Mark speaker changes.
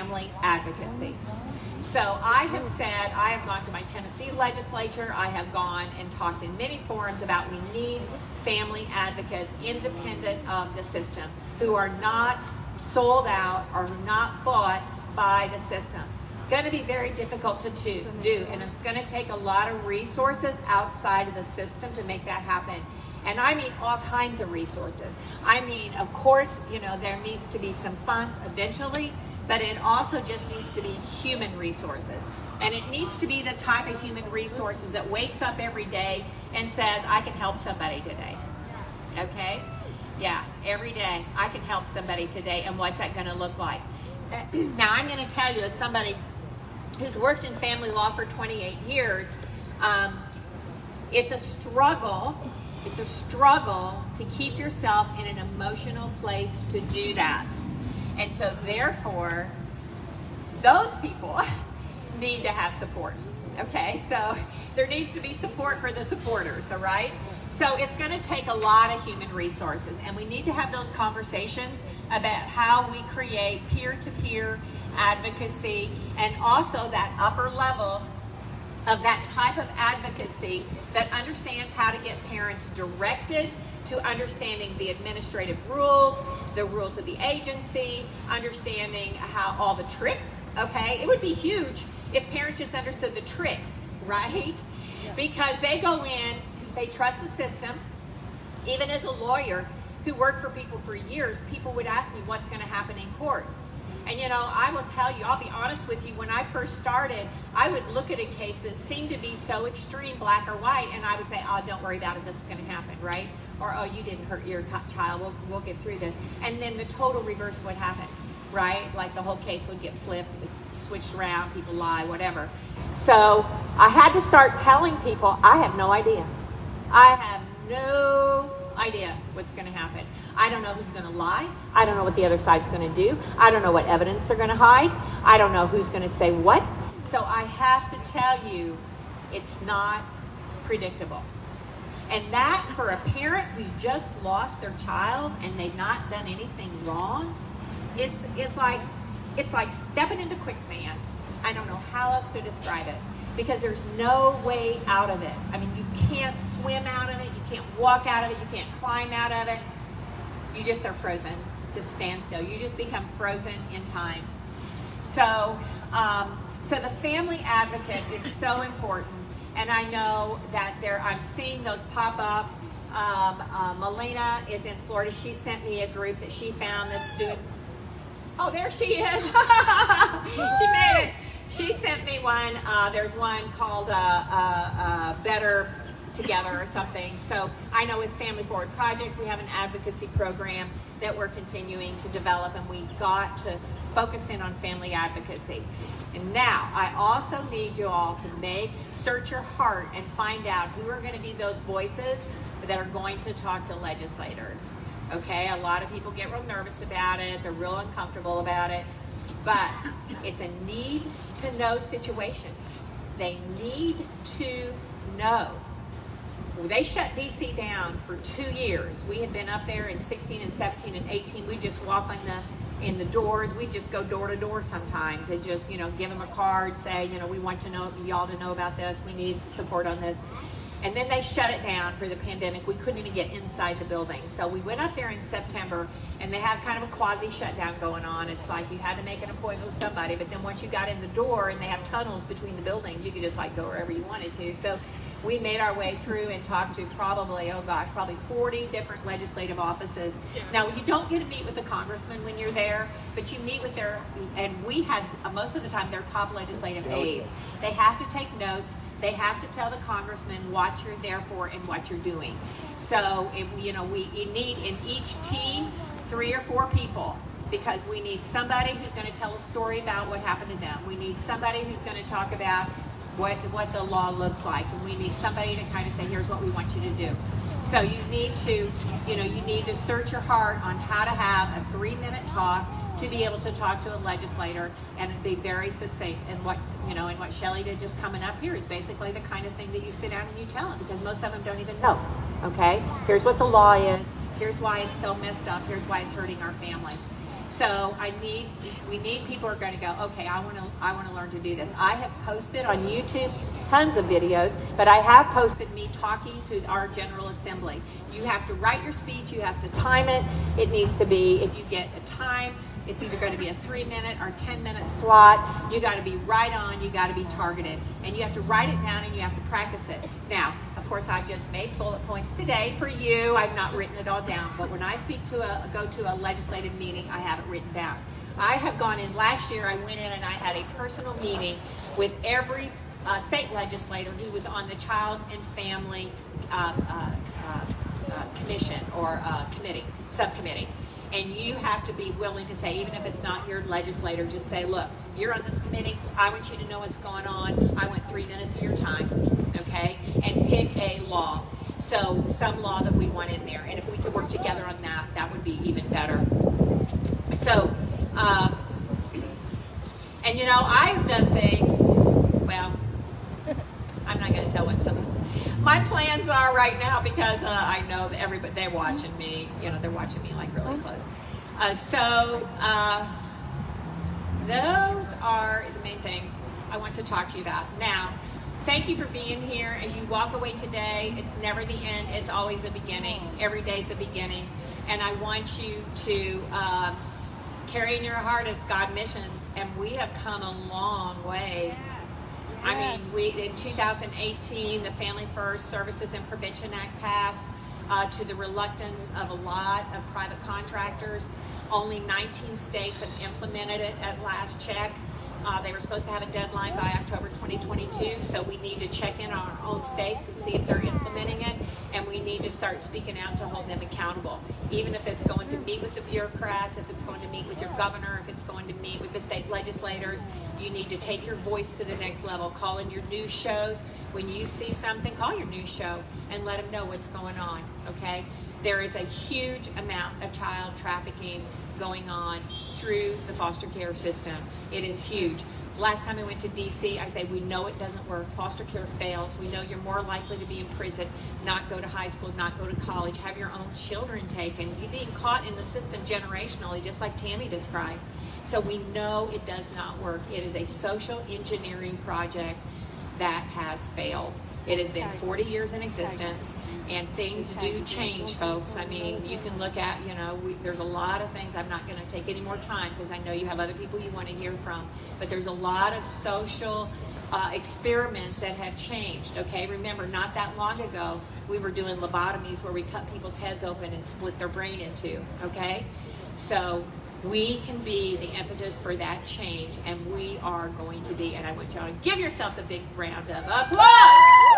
Speaker 1: family advocacy. So I have said, I have gone to my Tennessee legislature, I have gone and talked in many forums about we need family advocates independent of the system who are not sold out or not bought by the system. Going to be very difficult to do, and it's going to take a lot of resources outside of the system to make that happen. And I mean all kinds of resources. I mean, of course, you know, there needs to be some funds eventually, but it also just needs to be human resources. And it needs to be the type of human resources that wakes up every day and says, I can help somebody today. Okay? Yeah, every day, I can help somebody today, and what's that going to look like? Now, I'm going to tell you, as somebody who's worked in family law for 28 years, it's a struggle. It's a struggle to keep yourself in an emotional place to do that. And so therefore, those people need to have support. Okay, so there needs to be support for the supporters, all right? So it's going to take a lot of human resources, and we need to have those conversations about how we create peer-to-peer advocacy, and also that upper level of that type of advocacy that understands how to get parents directed to understanding the administrative rules, the rules of the agency, understanding how all the tricks, okay? It would be huge if parents just understood the tricks, right? Because they go in, they trust the system. Even as a lawyer who worked for people for years, people would ask me what's going to happen in court. And you know, I will tell you, I'll be honest with you, when I first started, I would look at a case that seemed to be so extreme, black or white, and I would say, oh, don't worry about it, this is going to happen, right? Or, oh, you didn't hurt your child, we'll get through this. And then the total reverse would happen, right? Like the whole case would get flipped, switched around, people lie, whatever. So I had to start telling people, I have no idea. I have no idea what's going to happen. I don't know who's going to lie. I don't know what the other side's going to do. I don't know what evidence they're going to hide. I don't know who's going to say what. So I have to tell you, it's not predictable. And that, for a parent who's just lost their child and they've not done anything wrong, is like, it's like stepping into quicksand. I don't know how else to describe it, because there's no way out of it. I mean, you can't swim out of it, you can't walk out of it, you can't climb out of it. You just are frozen, just stand still. You just become frozen in time. So, so the family advocate is so important. And I know that I'm seeing those pop up. Melina is in Florida. She sent me a group that she found that's doing, oh, there she is. She made it. She sent me one. There's one called Better Together or something. So I know with Family Forward Project, we have an advocacy program that we're continuing to develop, and we've got to focus in on family advocacy. And now I also need you all to search your heart and find out who are going to be those voices that are going to talk to legislators. Okay, a lot of people get real nervous about it. They're real uncomfortable about it. But it's a need to know situation. They need to know. They shut DC down for 2 years. We had been up there in 16 and 17 and 18. We just walk in the doors. We just go door to door sometimes and just, give them a card, say, we want y'all to know about this. We need support on this. And then they shut it down for the pandemic. We couldn't even get inside the building. So we went up there in September, and they have kind of a quasi shutdown going on. It's like you had to make an appointment with somebody, but then once you got in the door and they have tunnels between the buildings, you could just go wherever you wanted to. So we made our way through and talked to probably 40 different legislative offices. Now, you don't get to meet with the congressman when you're there, but you meet with and we had, most of the time, their top legislative aides. They have to take notes. They have to tell the congressman what you're there for and what you're doing. So, we need in each team 3 or 4 people, because we need somebody who's going to tell a story about what happened to them. We need somebody who's going to talk about what the law looks like, and we need somebody to kind of say, here's what we want you to do. So you need to search your heart on how to have a 3-minute talk to be able to talk to a legislator and be very succinct. And what Shelley did just coming up here is basically the kind of thing that you sit down and you tell them, because most of them don't even know. Okay, here's what the law is. Here's why it's so messed up. Here's why it's hurting our families. So we need people who are going to go, okay, I want to learn to do this. I have posted on YouTube tons of videos, but I have posted me talking to our General Assembly. You have to write your speech, you have to time it. It needs to be, if you get a time, it's either going to be a 3-minute or 10-minute slot. You got to be right on, you got to be targeted. And you have to write it down and you have to practice it. Now, of course, I've just made bullet points today for you. I've not written it all down. But when I go to a legislative meeting, I have it written down. I have gone in, last year I went in and I had a personal meeting with every state legislator who was on the Child and Family Commission or committee, subcommittee. And you have to be willing to say, even if it's not your legislator, just say, look, you're on this committee. I want you to know what's going on. I want 3 minutes of your time, okay? And pick a law. So some law that we want in there. And if we could work together on that, that would be even better. So, and you know, I've done things, well, I'm not going to tell what some of my plans are right now because I know that everybody, they're watching me, you know, they're watching me like really close. Those are the main things I want to talk to you about. Now, thank you for being here. As you walk away today, it's never the end, it's always a beginning. Every day's a beginning. And I want you to carry in your heart as God missions, and we have come a long way. I mean, in 2018, the Family First Services and Prevention Act passed to the reluctance of a lot of private contractors. Only 19 states have implemented it at last check. They were supposed to have a deadline by October 2022, so we need to check in on our own states and see if they're implementing it, and we need to start speaking out to hold them accountable. Even if it's going to meet with the bureaucrats, if it's going to meet with your governor, if it's going to meet with the state legislators, you need to take your voice to the next level. Call in your news shows. When you see something, call your news show and let them know what's going on, okay? There is a huge amount of child trafficking going on through the foster care system. It is huge. Last time I went to DC, I said, we know it doesn't work. Foster care fails. We know you're more likely to be in prison, not go to high school, not go to college, have your own children taken. You're being caught in the system generationally, just like Tammy described. So we know it does not work. It is a social engineering project that has failed. It has been 40 years in existence, and things do change, folks. I mean, you can look at, you know, there's a lot of things. I'm not going to take any more time because I know you have other people you want to hear from. But there's a lot of social experiments that have changed, okay? Remember, not that long ago, we were doing lobotomies where we cut people's heads open and split their brain in two, okay? So we can be the impetus for that change, and we are going to be, and I want y'all to give yourselves a big round of applause.